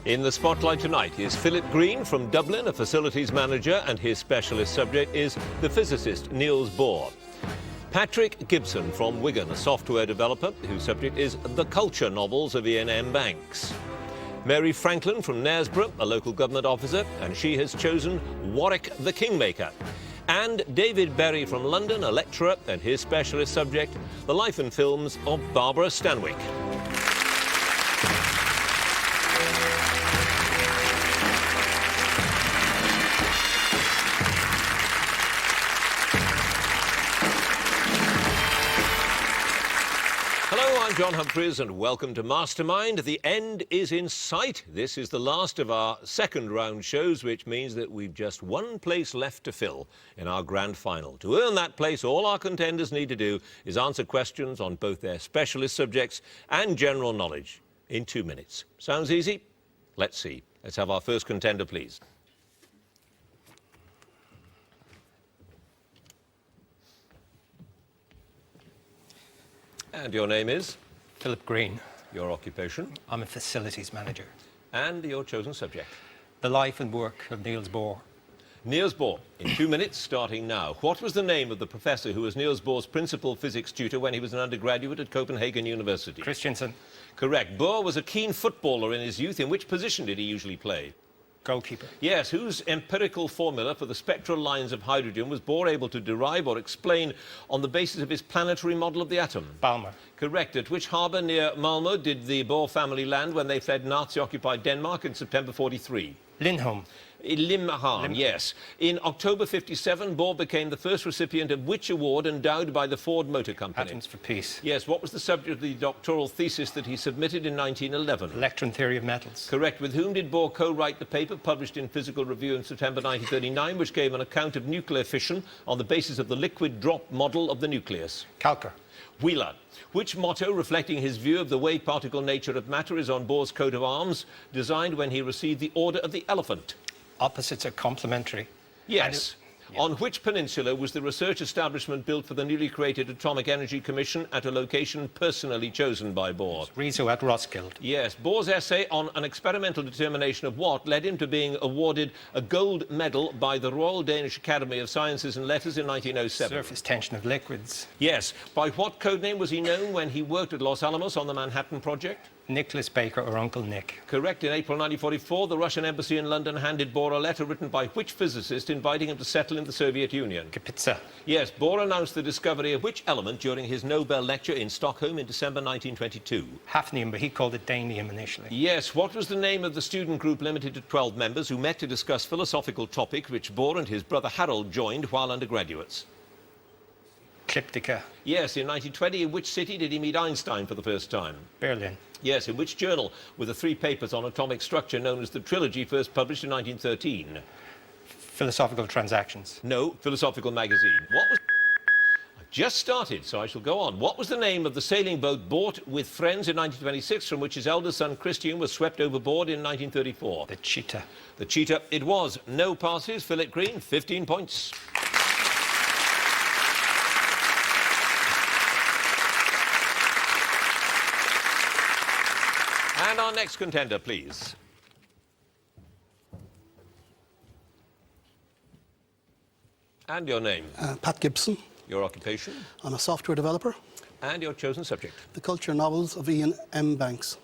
In the spotlight tonight is Philip Green from Dublin, a facilities manager, and his specialist subject is the physicist Niels Bohr. Patrick Gibson from Wigan, a software developer, whose subject is the culture novels of Iain M. Banks. Mary Frankland from Knaresborough, a local government officer, and she has chosen Warwick The Kingmaker. And David Berry from London, a lecturer, and his specialist subject, the life and films of Barbara Stanwyck. I'm John Humphreys and welcome to Mastermind. The end is in sight. This is the last of our second round shows, which means that we've just one place left to fill in our grand final. To earn that place, all our contenders need to do is answer questions on both their specialist subjects and general knowledge in 2 minutes. Sounds easy? Let's see. Let's have our first contender, please. And your name is? Philip Green. Your occupation? I'm a facilities manager. And your chosen subject? The life and work of Niels Bohr. Niels Bohr, in 2 minutes, starting now. What was the name of the professor who was Niels Bohr's principal physics tutor when he was an undergraduate at Copenhagen University? Christensen. Correct. Bohr was a keen footballer in his youth. In which position did he usually play? Goalkeeper. Yes, whose empirical formula for the spectral lines of hydrogen was Bohr able to derive or explain on the basis of his planetary model of the atom? Balmer. Correct. At which harbour near Malmö did the Bohr family land when they fled Nazi-occupied Denmark in September 43? Lindholm. Limhamn, yes. In October 57, Bohr became the first recipient of which award endowed by the Ford Motor Company? Atoms for Peace. Yes. What was the subject of the doctoral thesis that he submitted in 1911? Electron theory of metals. Correct. With whom did Bohr co-write the paper published in Physical Review in September 1939, which gave an account of nuclear fission on the basis of the liquid drop model of the nucleus? Kalker. Wheeler. Which motto, reflecting his view of the wave-particle nature of matter, is on Bohr's coat of arms, designed when he received the Order of the Elephant? Opposites are complementary. Yes. On which peninsula was the research establishment built for the newly created Atomic Energy Commission at a location personally chosen by Bohr? Riso at Roskilde. Yes. Bohr's essay on an experimental determination of what led him to being awarded a gold medal by the Royal Danish Academy of Sciences and Letters in 1907. Surface tension of liquids. Yes. By what codename was he known when he worked at Los Alamos on the Manhattan Project? Nicholas Baker or Uncle Nick. Correct. In April 1944, the Russian embassy in London handed Bohr a letter written by which physicist inviting him to settle in the Soviet Union? Kapitsa. Yes. Bohr announced the discovery of which element during his Nobel lecture in Stockholm in December 1922? Hafnium, but he called it danium initially. Yes. What was the name of the student group limited to 12 members who met to discuss philosophical topics which Bohr and his brother Harold joined while undergraduates? Ecliptica. Yes. In 1920, in which city did he meet Einstein for the first time? Berlin. Yes. In which journal were the 3 papers on atomic structure known as the Trilogy first published in 1913? Philosophical Transactions. No, Philosophical Magazine. What was... I've just started, so I shall go on. What was the name of the sailing boat bought with friends in 1926 from which his eldest son Christian was swept overboard in 1934? The Cheetah. The Cheetah it was. No passes. Philip Green, 15 points. And our next contender, please. And your name? Pat Gibson. Your occupation? I'm a software developer. And your chosen subject? The culture novels of Iain M. Banks.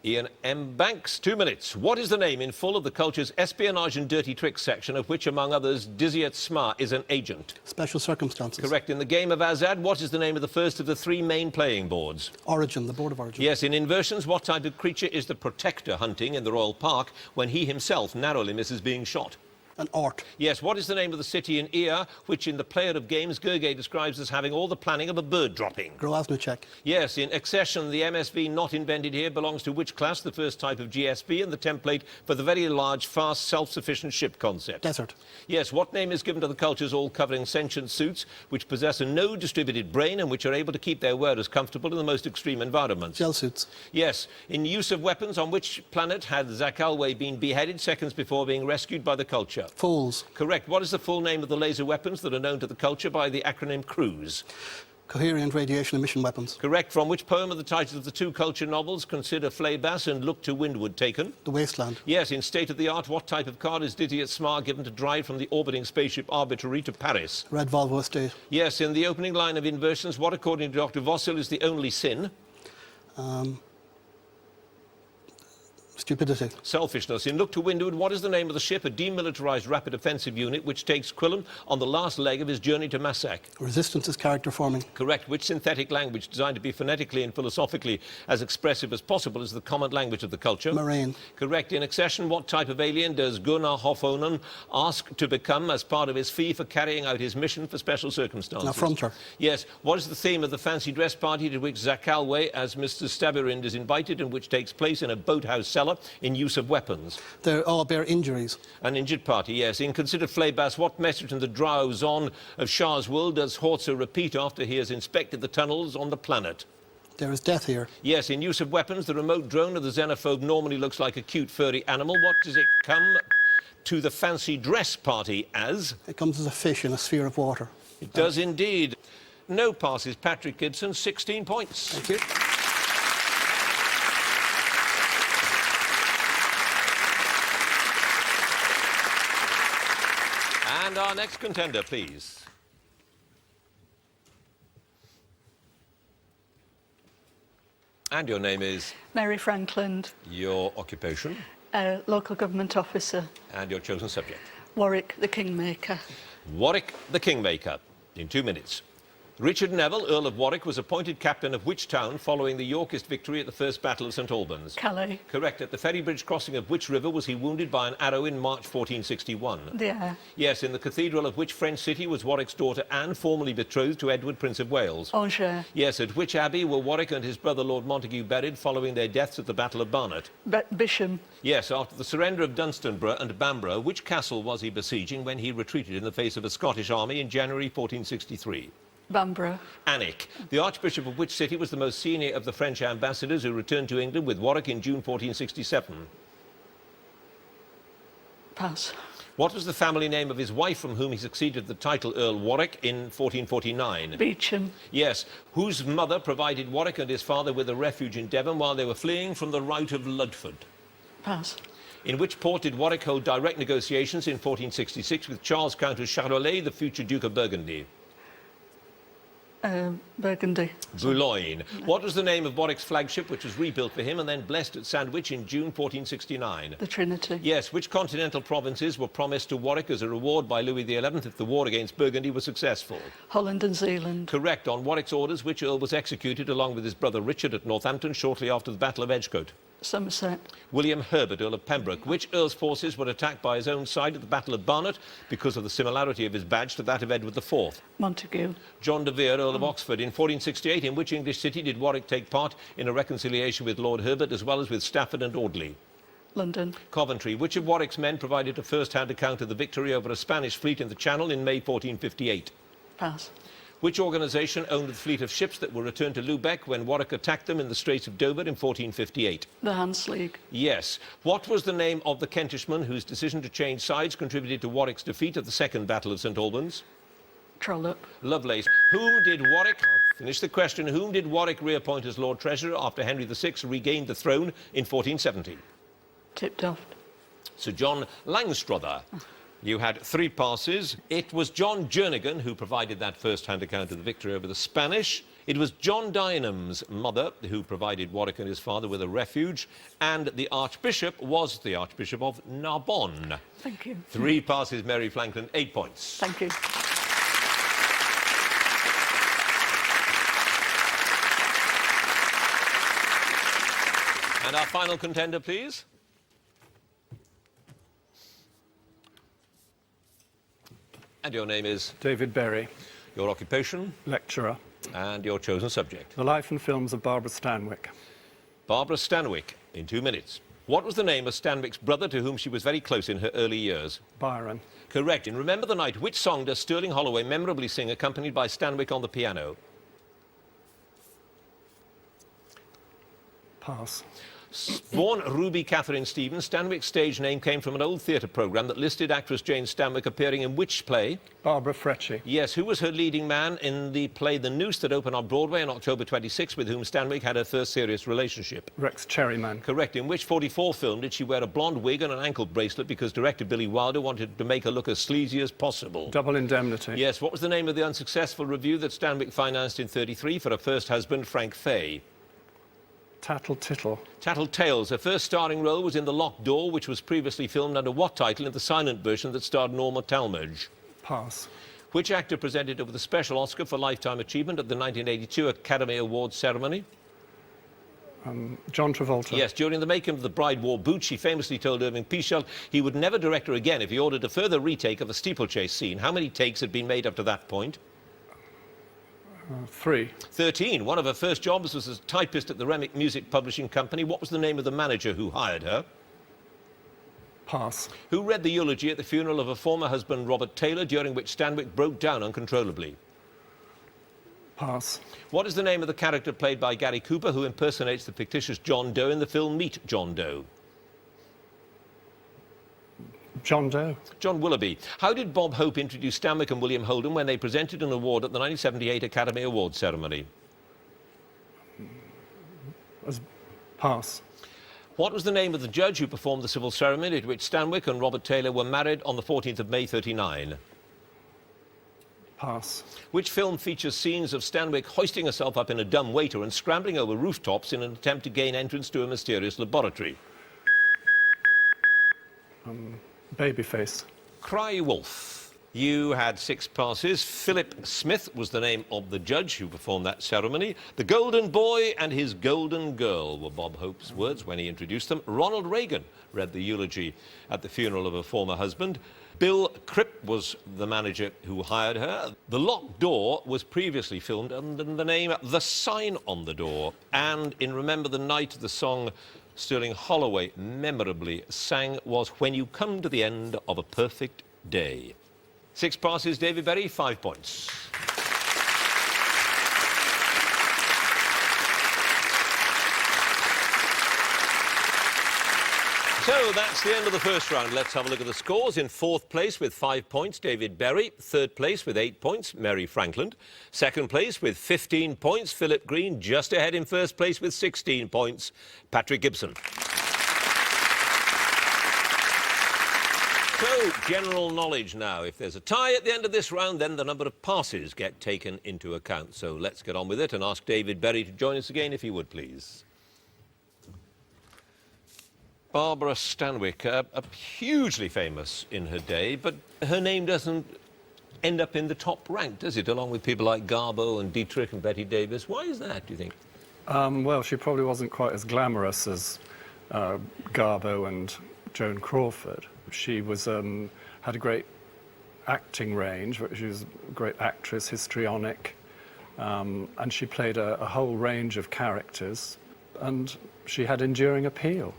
Iain M. Banks, 2 minutes. What is the name in full of the culture's espionage and dirty tricks section, of which, among others, Diziat Smar is an agent? Special circumstances. Correct. In the game of Azad, what is the name of the first of the 3 main playing boards? Origin, the board of origin. Yes. In inversions, what type of creature is the protector hunting in the Royal Park when he himself narrowly misses being shot? An art. Yes. What is the name of the city in Ear, which in the Player of Games, Gergely describes as having all the planning of a bird dropping? Groznychek. Yes. In Accession, the MSV not invented here belongs to which class, the first type of GSB and the template for the very large, fast, self-sufficient ship concept? Desert. Yes. What name is given to the cultures all-covering sentient suits, which possess a no-distributed brain and which are able to keep their wearers comfortable in the most extreme environments? Gel suits. Yes. In use of weapons, on which planet had Zakalwe been beheaded seconds before being rescued by the culture? Foals. Correct. What is the full name of the laser weapons that are known to the culture by the acronym CRUISE? Coherent radiation emission weapons. Correct. From which poem are the titles of the two culture novels Consider Flaybass and Look to Windward taken? The Wasteland. Yes. In State of the Art, what type of car is Didier Smar given to drive from the orbiting spaceship Arbitrary to Paris? Red Volvo Estate. Yes. In the opening line of Inversions, what, according to Dr. Vossil, is the only sin? Stupidity. Selfishness. In Look to Windward, what is the name of the ship, a demilitarised rapid offensive unit, which takes Quillen on the last leg of his journey to Massac? Resistance is character forming. Correct. Which synthetic language, designed to be phonetically and philosophically as expressive as possible, is the common language of the culture? Moraine. Correct. In Accession, what type of alien does Gunnar Hofonen ask to become as part of his fee for carrying out his mission for special circumstances? An affronter. Yes. What is the theme of the fancy dress party to which Zakalwe as Mr. Stabirind is invited and which takes place in a boathouse cellar in use of weapons? They all bear injuries. An injured party, yes. In Consider Flaybass, what message in the Drow Zon of Shah's will does Hortzer repeat after he has inspected the tunnels on the planet? There is death here. Yes. In Use of Weapons, the remote drone of the xenophobe normally looks like a cute furry animal. What does it come to the fancy dress party as? It comes as a fish in a sphere of water. It does indeed. No passes. Patrick Gibson, 16 points. Thank you. And our next contender, please. And your name is? Mary Frankland, Your occupation? local government officer. And your chosen subject? Warwick The Kingmaker. Warwick the Kingmaker, in 2 minutes. Richard Neville, Earl of Warwick, was appointed captain of which town following the Yorkist victory at the First Battle of St Albans? Calais. Correct. At the ferry bridge crossing of which river was he wounded by an arrow in March 1461? The Air. Yes. In the cathedral of which French city was Warwick's daughter Anne formerly betrothed to Edward, Prince of Wales? Angers. Yes. At which abbey were Warwick and his brother Lord Montague buried following their deaths at the Battle of Barnet? Bisham. Yes. After the surrender of Dunstanburgh and Bamborough, which castle was he besieging when he retreated in the face of a Scottish army in January 1463? Bamborough. Alnwick. The Archbishop of which city was the most senior of the French ambassadors who returned to England with Warwick in June 1467? Pass. What was the family name of his wife from whom he succeeded the title Earl Warwick in 1449? Beecham. Yes. Whose mother provided Warwick and his father with a refuge in Devon while they were fleeing from the rout of Ludford? Pass. In which port did Warwick hold direct negotiations in 1466 with Charles Count of Charolais, the future Duke of Burgundy? Burgundy. Boulogne. What was the name of Warwick's flagship, which was rebuilt for him and then blessed at Sandwich in June 1469? The Trinity. Yes. Which continental provinces were promised to Warwick as a reward by Louis XI if the war against Burgundy was successful? Holland and Zealand. Correct. On Warwick's orders, which earl was executed along with his brother Richard at Northampton shortly after the Battle of Edgecote? Somerset. William Herbert, Earl of Pembroke. Which earl's forces were attacked by his own side at the Battle of Barnet because of the similarity of his badge to that of Edward IV? Montague. John de Vere, Earl of Oxford. In 1468, in which English city did Warwick take part in a reconciliation with Lord Herbert as well as with Stafford and Audley? London. Coventry. Which of Warwick's men provided a first-hand account of the victory over a Spanish fleet in the Channel in May 1458? Pass. Which organisation owned the fleet of ships that were returned to Lubeck when Warwick attacked them in the Straits of Dover in 1458? The Hanse League. Yes. What was the name of the Kentishman whose decision to change sides contributed to Warwick's defeat at the Second Battle of St Albans? Trollope. Lovelace. Whom did Warwick... Finish the question. Whom did Warwick reappoint as Lord Treasurer after Henry VI regained the throne in 1470? Tiptoft. Sir John Langstrother. You had 3 passes. It was John Jernigan who provided that first-hand account of the victory over the Spanish. It was John Dynam's mother who provided Warwick and his father with a refuge. And the Archbishop was the Archbishop of Narbonne. Thank you. 3 passes, Mary Frankland, 8 points. Thank you. And our final contender, please. And your name is? David Berry, Your occupation? lecturer. And your chosen subject? The life and films of Barbara Stanwyck. Barbara Stanwyck, in 2 minutes. What was the name of Stanwyck's brother to whom she was very close in her early years? Byron. Correct. In Remember the Night, which song does Sterling Holloway memorably sing accompanied by Stanwyck on the piano? Pass. Born Ruby Catherine Stevens, Stanwyck's stage name came from an old theatre programme that listed actress Jane Stanwyck appearing in which play? Barbara Frecci. Yes, who was her leading man in the play The Noose that opened on Broadway on October 26, with whom Stanwyck had her first serious relationship? Rex Cherryman. Correct. In which 44 film did she wear a blonde wig and an ankle bracelet because director Billy Wilder wanted to make her look as sleazy as possible? Double Indemnity. Yes, what was the name of the unsuccessful revue that Stanwyck financed in 33 for her first husband, Frank Fay? Tattle Tittle. Tattle Tales. Her first starring role was in The Locked Door, which was previously filmed under what title in the silent version that starred Norma Talmadge? Pass. Which actor presented with a special Oscar for Lifetime Achievement at the 1982 Academy Awards ceremony? John Travolta. Yes, during the making of The Bride Wore Boots, she famously told Irving Pichel he would never direct her again if he ordered a further retake of a steeplechase scene. How many takes had been made up to that point? 3. 13. One of her first jobs was as a typist at the Remick Music Publishing Company. What was the name of the manager who hired her? Pass. Who read the eulogy at the funeral of her former husband, Robert Taylor, during which Stanwyck broke down uncontrollably? Pass. What is the name of the character played by Gary Cooper, who impersonates the fictitious John Doe in the film Meet John Doe? John Doe. John Willoughby. How did Bob Hope introduce Stanwyck and William Holden when they presented an award at the 1978 Academy Awards ceremony? Pass. What was the name of the judge who performed the civil ceremony at which Stanwyck and Robert Taylor were married on the 14th of May 39? Pass. Which film features scenes of Stanwyck hoisting herself up in a dumbwaiter and scrambling over rooftops in an attempt to gain entrance to a mysterious laboratory? Babyface. Cry Wolf. You had 6 passes. Philip Smith was the name of the judge who performed that ceremony. The Golden Boy and his Golden Girl were Bob Hope's words when he introduced them. Ronald Reagan read the eulogy at the funeral of her former husband. Bill Cripp was the manager who hired her. The Locked Door was previously filmed under the name The Sign on the Door. And in Remember the Night, the song Sterling Holloway memorably sang was When You Come to the End of a Perfect Day. 6 passes, David Berry, 5 points. So that's the end of the first round. Let's have a look at the scores. In 4th place with 5 points, David Berry. 3rd place with 8 points, Mary Frankland. 2nd place with 15 points, Philip Green. Just ahead in 1st place with 16 points, Patrick Gibson. So, general knowledge now. If there's a tie at the end of this round, then the number of passes get taken into account. So let's get on with it and ask David Berry to join us again, if he would, please. Barbara Stanwyck, hugely famous in her day, but her name doesn't end up in the top rank, does it, along with people like Garbo and Dietrich and Betty Davis? Why is that, do you think? Well, she probably wasn't quite as glamorous as Garbo and Joan Crawford. She was had a great acting range. She was a great actress, histrionic, and she played a whole range of characters, and she had enduring appeal.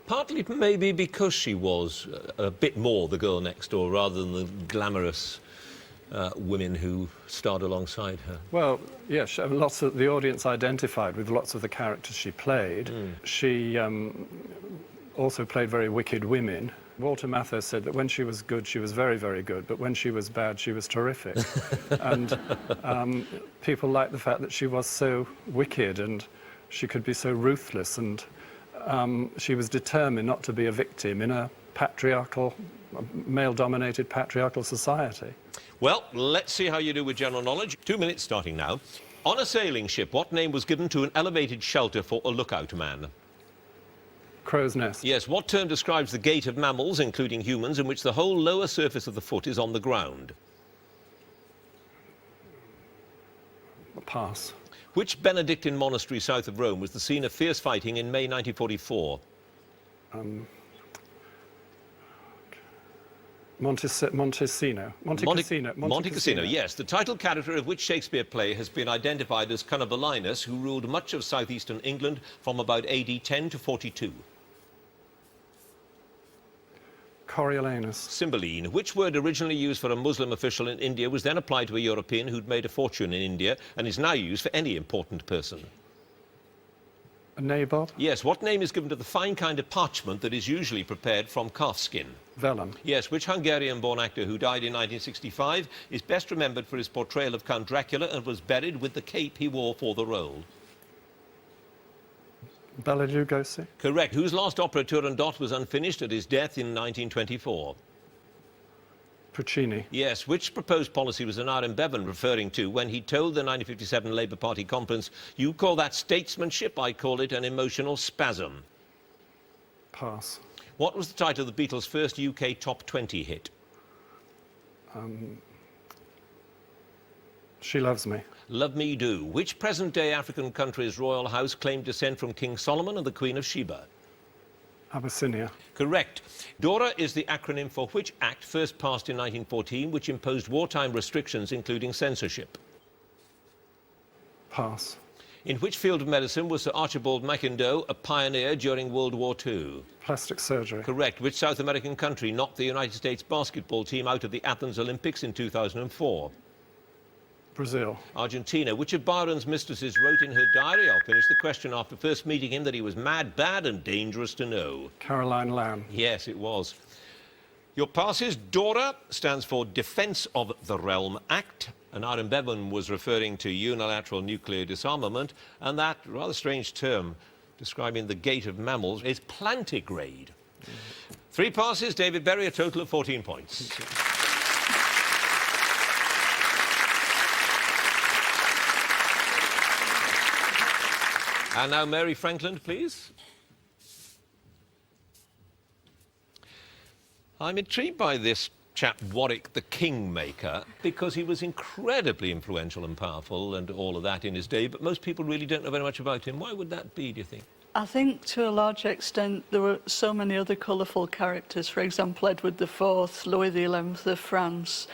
Partly maybe because she was a bit more the girl next door rather than the glamorous women who starred alongside her. Well, yes, lots of the audience identified with lots of the characters she played. She also played very wicked women. Walter Matthau said that when she was good, she was very, very good, but when she was bad, she was terrific. And people liked the fact that she was so wicked and she could be so ruthless, and she was determined not to be a victim in a patriarchal, male-dominated patriarchal society. Well, let's see how you do with general knowledge. 2 minutes starting now. On a sailing ship, what name was given to an elevated shelter for a lookout man? Crow's Nest. Yes, what term describes the gait of mammals, including humans, in which the whole lower surface of the foot is on the ground? Pass. Which Benedictine monastery south of Rome was the scene of fierce fighting in May 1944? Monte Cassino, yes. The title character of which Shakespeare play has been identified as Cunobelinus, who ruled much of southeastern England from about AD 10 to 42. Coriolanus. Cymbeline. Which word originally used for a Muslim official in India was then applied to a European who'd made a fortune in India and is now used for any important person? A nabob? Yes, what name is given to the fine kind of parchment that is usually prepared from calf skin? Vellum. Yes, which Hungarian-born actor who died in 1965 is best remembered for his portrayal of Count Dracula and was buried with the cape he wore for the role? Bela Lugosi? Correct. Whose last opera Turandot was unfinished at his death in 1924? Puccini? Yes, which proposed policy was Iain Bevan referring to when he told the 1957 Labour Party conference, "You call that statesmanship, I call it an emotional spasm"? Pass. What was the title of the Beatles' first UK top 20 hit? She Loves Me. Love Me Do. Which present-day African country's royal house claimed descent from King Solomon and the Queen of Sheba? Abyssinia. Correct. DORA is the acronym for which act first passed in 1914, which imposed wartime restrictions, including censorship? Pass. In which field of medicine was Sir Archibald Mackindoe a pioneer during World War II? Plastic surgery. Correct. Which South American country knocked the United States basketball team out of the Athens Olympics in 2004? Brazil. Argentina. Which of Byron's mistresses wrote in her diary, I'll finish the question, after first meeting him, that he was mad, bad and dangerous to know? Caroline Lamb. Yes, it was. Your passes. DORA stands for Defence of the Realm Act, and Iain Bevan was referring to unilateral nuclear disarmament, and that rather strange term describing the gait of mammals is plantigrade. 3 passes. David Berry, a total of 14 points. And now Mary Frankland, please. I'm intrigued by this chap, Warwick the Kingmaker, because he was incredibly influential and powerful and all of that in his day, but most people really don't know very much about him. Why would that be, do you think? I think to a large extent there were so many other colourful characters. For example, Edward IV, Louis XI of France.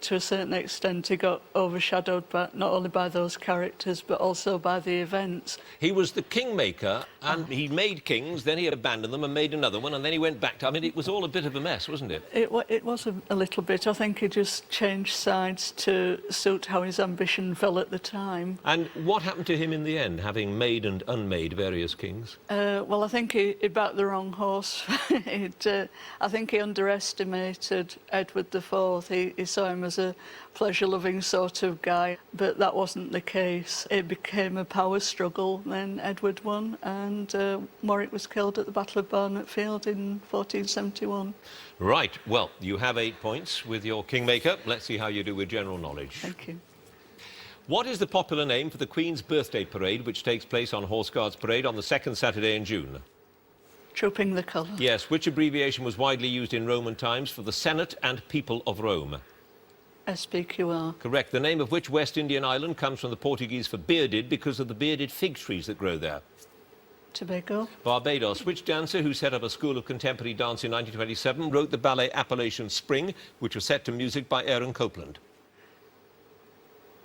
To a certain extent, he got overshadowed not only by those characters, but also by the events. He was the kingmaker, and he made kings, then he abandoned them and made another one, and then he went back to... I mean, it was all a bit of a mess, wasn't it? It was a little bit. I think he just changed sides to suit how his ambition fell at the time. And what happened to him in the end, having made and unmade various kings? Well, I think he backed the wrong horse. I think he underestimated Edward IV. He saw him as a pleasure-loving sort of guy, but that wasn't the case. It became a power struggle. Then Edward won, and Warwick was killed at the Battle of Barnet Field in 1471. Right. Well, you have 8 points with your kingmaker. Let's see how you do with general knowledge. Thank you. What is the popular name for the Queen's Birthday Parade, which takes place on Horse Guards Parade on the second Saturday in June? Trooping the colour. Yes. Which abbreviation was widely used in Roman times for the Senate and People of Rome? SPQR. Correct. The name of which West Indian island comes from the Portuguese for bearded because of the bearded fig trees that grow there? Tobago. Barbados. Which dancer who set up a school of contemporary dance in 1927 wrote the ballet Appalachian Spring, which was set to music by Aaron Copland?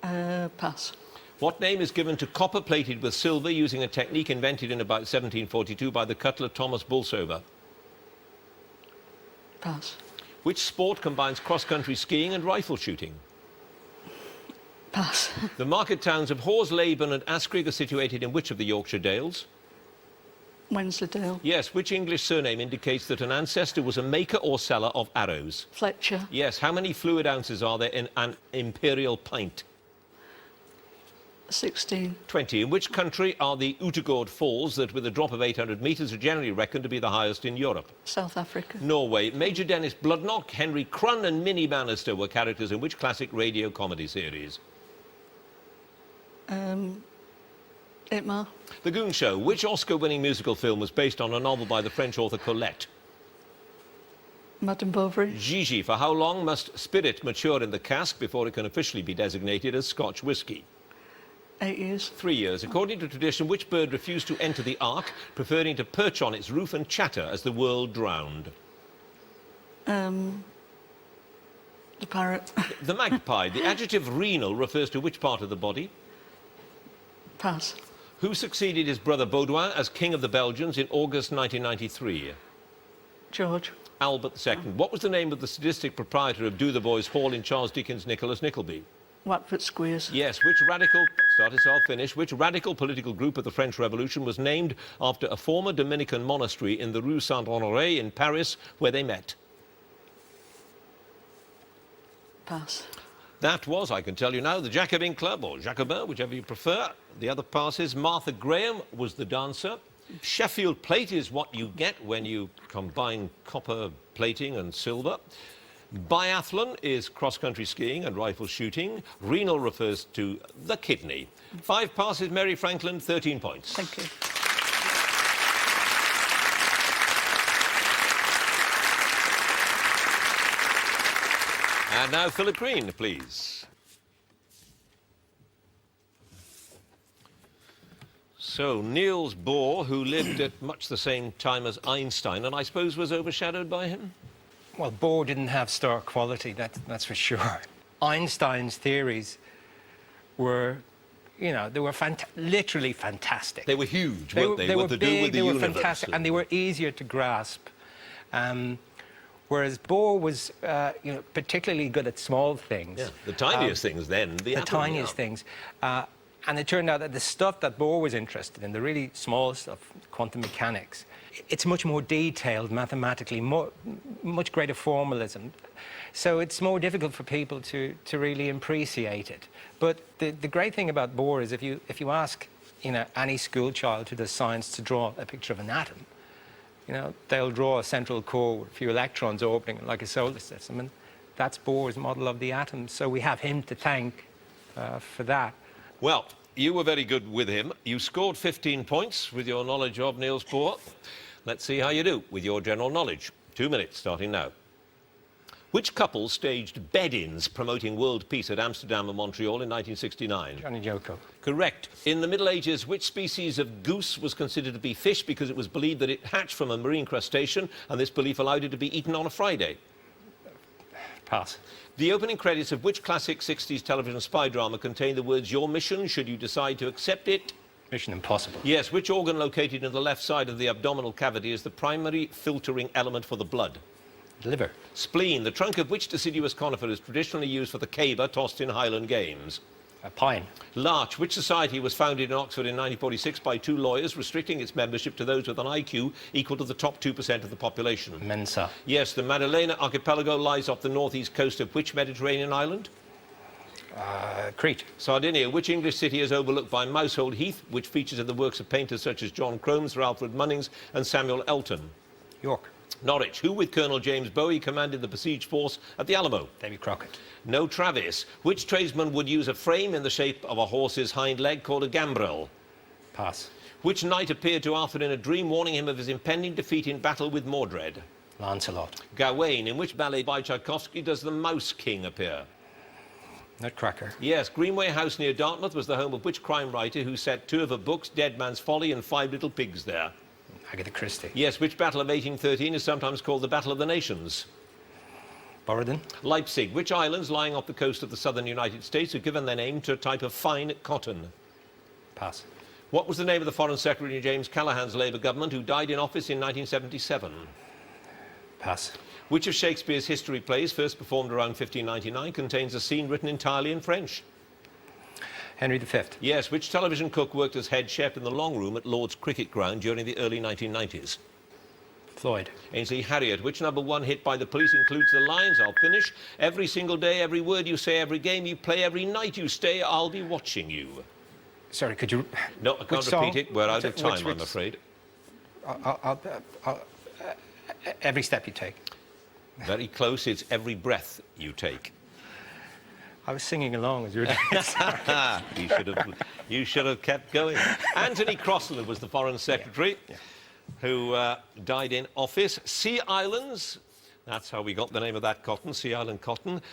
Pass. What name is given to copper plated with silver using a technique invented in about 1742 by the cutler Thomas Bolsover? Pass. Which sport combines cross-country skiing and rifle shooting? Pass. The market towns of Horsleben and Askrigg are situated in which of the Yorkshire Dales? Wensleydale. Yes. Which English surname indicates that an ancestor was a maker or seller of arrows? Fletcher. Yes. How many fluid ounces are there in an imperial pint? 16. 20. In which country are the Utegård Falls that, with a drop of 800 metres, are generally reckoned to be the highest in Europe? South Africa. Norway. Major Dennis Bloodnock, Henry Crun and Minnie Bannister were characters in which classic radio comedy series? Itmar. The Goon Show. Which Oscar-winning musical film was based on a novel by the French author Colette? Madame Bovary. Gigi. For how long must spirit mature in the cask before it can officially be designated as Scotch whisky? 8 years. 3 years. According to tradition, which bird refused to enter the ark, preferring to perch on its roof and chatter as the world drowned? The parrot. The magpie. The adjective renal refers to which part of the body? Pass. Who succeeded his brother Baudouin as King of the Belgians in August 1993? George. Albert II. What was the name of the sadistic proprietor of Do the Boys Hall in Charles Dickens' Nicholas Nickleby? Watford Squeers. Yes, which radical, start us off, finish, which radical political group of the French Revolution was named after a former Dominican monastery in the Rue Saint-Honoré in Paris, where they met? Pass. That was, I can tell you now, the Jacobin Club, or Jacobin, whichever you prefer. The other passes, Martha Graham was the dancer. Sheffield plate is what you get when you combine copper plating and silver. Biathlon is cross-country skiing and rifle shooting. Renal refers to the kidney. 5 passes, Mary Frankland, 13 points. Thank you. And now Philip Green, please. So, Niels Bohr, who lived at much the same time as Einstein, and I suppose was overshadowed by him? Well, Bohr didn't have star quality, that's for sure. Einstein's theories were, you know, they were literally fantastic. They were huge, weren't they? What to do big, with the they were universe. fantastic, and they were easier to grasp. Whereas Bohr was, you know, particularly good at small things. Yeah, the tiniest things then. The atom, tiniest things. And it turned out that the stuff that Bohr was interested in, the really small stuff, quantum mechanics, it's much more detailed mathematically, much greater formalism. So it's more difficult for people to really appreciate it. But the great thing about Bohr is if you ask, you know, any school child who does science to draw a picture of an atom, you know, they'll draw a central core with a few electrons orbiting like a solar system, and that's Bohr's model of the atom. So we have him to thank for that. Well, you were very good with him. You scored 15 points with your knowledge of Niels Bohr. Let's see how you do with your general knowledge. 2 minutes starting now. Which couple staged bed-ins promoting world peace at Amsterdam and Montreal in 1969? Johnny Joko. Correct. In the Middle Ages, which species of goose was considered to be fish because it was believed that it hatched from a marine crustacean, and this belief allowed it to be eaten on a Friday? Pass. The opening credits of which classic 60s television spy drama contain the words, "Your mission, should you decide to accept it"? Mission Impossible. Yes. Which organ located in the left side of the abdominal cavity is the primary filtering element for the blood? Liver. Spleen. The trunk of which deciduous conifer is traditionally used for the caber tossed in Highland Games? A pine. Larch. Which society was founded in Oxford in 1946 by 2 lawyers, restricting its membership to those with an IQ equal to the top 2% of the population? Mensa. Yes. The Maddalena archipelago lies off the northeast coast of which Mediterranean island? Crete. Sardinia. Which English city is overlooked by Mousehold Heath, which features in the works of painters such as John Crome, Sir Alfred Munnings and Samuel Elton? York. Norwich. Who with Colonel James Bowie commanded the besieged force at the Alamo? Davy Crockett. No Travis. Which tradesman would use a frame in the shape of a horse's hind leg called a gambrel? Pass. Which knight appeared to Arthur in a dream warning him of his impending defeat in battle with Mordred? Lancelot. Gawain. In which ballet by Tchaikovsky does the Mouse King appear? Nutcracker. Yes. Greenway House near Dartmouth was the home of which crime writer who set 2 of her books, Dead Man's Folly and 5 Little Pigs there? Agatha Christie. Yes. Which battle of 1813 is sometimes called the Battle of the Nations? Borodin. Leipzig. Which islands lying off the coast of the southern United States have given their name to a type of fine cotton? Pass. What was the name of the Foreign Secretary in James Callaghan's Labour government who died in office in 1977? Pass. Which of Shakespeare's history plays, first performed around 1599, contains a scene written entirely in French? Henry V. Yes. Which television cook worked as head chef in the long room at Lord's Cricket Ground during the early 1990s? Floyd. Ainsley Harriott. Which #1 hit by the Police includes the lines, "I'll finish, every single day, every word you say, every game you play, every night you stay, I'll be watching you"? Sorry, could you... No, I can't repeat it. We're out of time, I'm afraid. Every step you take. Very close. It's every breath you take. I was singing along as you were doing it. You should have kept going. Anthony Crosland was the Foreign Secretary who died in office. Sea Islands, that's how we got the name of that cotton, Sea Island cotton.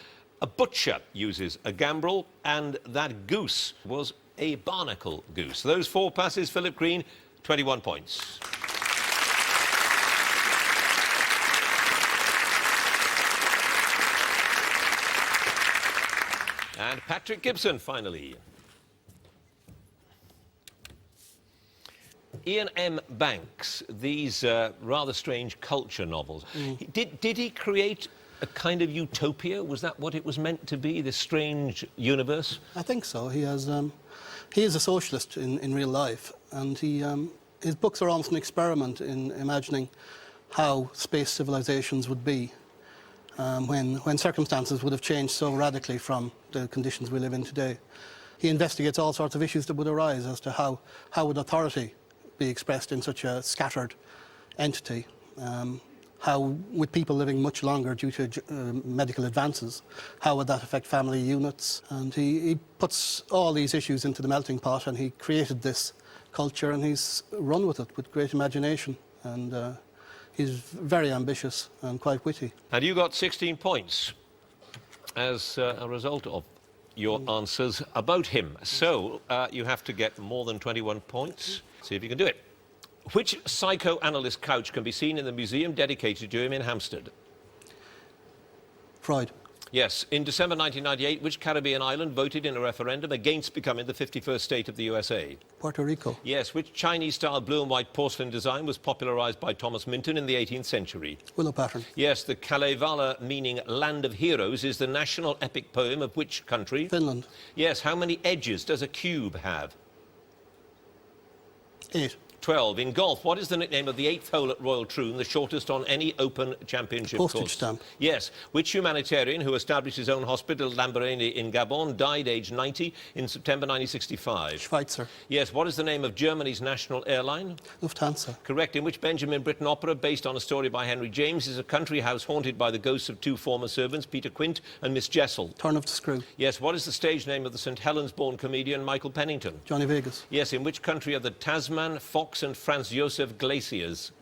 A butcher uses a gambrel, and that goose was a barnacle goose. Those 4 passes, Philip Green, 21 points. And Patrick Gibson, finally. Iain M. Banks, these rather strange culture novels. Did he create a kind of utopia? Was that what it was meant to be, this strange universe? I think so. He is a socialist in real life, and his books are almost an experiment in imagining how space civilizations would be when circumstances would have changed so radically from the conditions we live in today. He investigates all sorts of issues that would arise as to how would authority be expressed in such a scattered entity. How, with people living much longer due to medical advances, how would that affect family units? And he puts all these issues into the melting pot, and he created this culture, and he's run with it with great imagination. And he's very ambitious and quite witty. And you got 16 points as a result of your answers about him. So you have to get more than 21 points. See if you can do it. Which psychoanalyst couch can be seen in the museum dedicated to him in Hampstead? Freud. Yes. In December 1998, which Caribbean island voted in a referendum against becoming the 51st state of the USA? Puerto Rico. Yes. Which Chinese-style blue and white porcelain design was popularised by Thomas Minton in the 18th century? Willow pattern. Yes. The Kalevala, meaning Land of Heroes, is the national epic poem of which country? Finland. Yes. How many edges does a cube have? 8. 12. In golf, what is the nickname of the 8th hole at Royal Troon, the shortest on any Open Championship Postage course? stamp. Yes. Which humanitarian who established his own hospital at Lambaréné in Gabon died aged 90 in September 1965? Schweitzer. Yes. What is the name of Germany's national airline? Lufthansa. Correct. In which Benjamin Britten opera, based on a story by Henry James, is a country house haunted by the ghosts of two former servants, Peter Quint and Miss Jessel? Turn of the Screw. Yes. What is the stage name of the St Helens-born comedian Michael Pennington? Johnny Vegas. Yes. In which country are the Tasman, Fox and Franz Josef glaciers?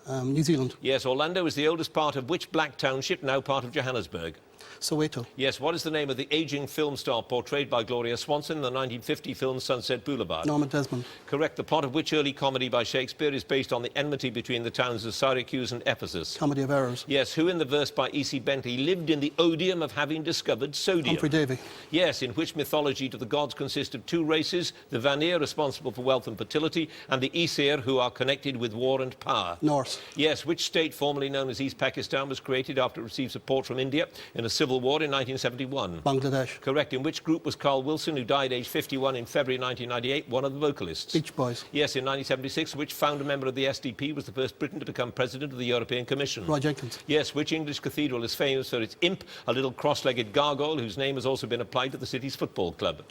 New Zealand. Yes. Orlando is the oldest part of which black township, now part of Johannesburg? Soweto. Yes. What is the name of the ageing film star portrayed by Gloria Swanson in the 1950 film Sunset Boulevard? Norma Desmond. Correct. The plot of which early comedy by Shakespeare is based on the enmity between the towns of Syracuse and Ephesus? Comedy of Errors. Yes. Who in the verse by E.C. Bentley lived in the odium of having discovered sodium? Humphrey Davy. Yes. In which mythology do the gods consist of two races, the Vanir, responsible for wealth and fertility, and the Aesir, who are connected with war and power? Norse. Yes. Which state, formerly known as East Pakistan, was created after it received support from India in a civil war in 1971? Bangladesh. Correct. In which group was Carl Wilson, who died aged 51 in February 1998, one of the vocalists? Beach Boys. Yes. In 1976, which founder member of the SDP was the first Briton to become president of the European Commission? Roy Jenkins. Yes. Which English cathedral is famous for its imp, a little cross-legged gargoyle whose name has also been applied to the city's football club?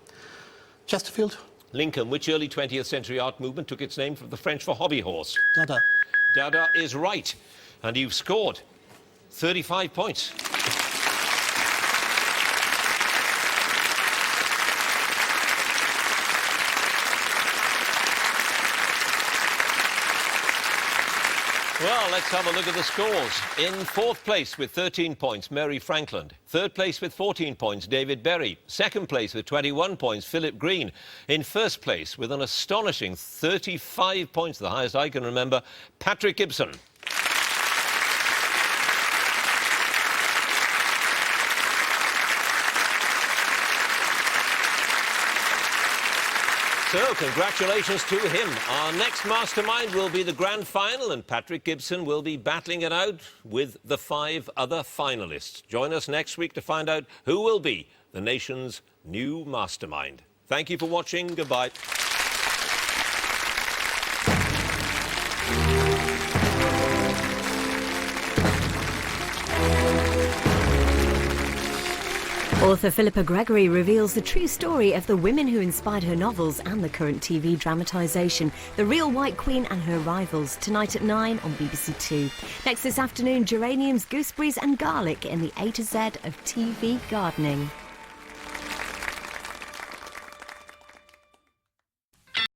Chesterfield. Lincoln. Which early 20th century art movement took its name from the French for hobby horse? Dada. Dada is right. And you've scored 35 points. Well, let's have a look at the scores. In 4th place with 13 points, Mary Frankland. 3rd place with 14 points, David Berry. 2nd place with 21 points, Philip Green. In 1st place with an astonishing 35 points, the highest I can remember, Patrick Gibson. So, congratulations to him. Our next Mastermind will be the grand final, and Patrick Gibson will be battling it out with the 5 other finalists. Join us next week to find out who will be the nation's new Mastermind. Thank you for watching. Goodbye. Author Philippa Gregory reveals the true story of the women who inspired her novels and the current TV dramatisation, The Real White Queen and Her Rivals, tonight at 9 on BBC Two. Next this afternoon, geraniums, gooseberries and garlic in the A to Z of TV gardening.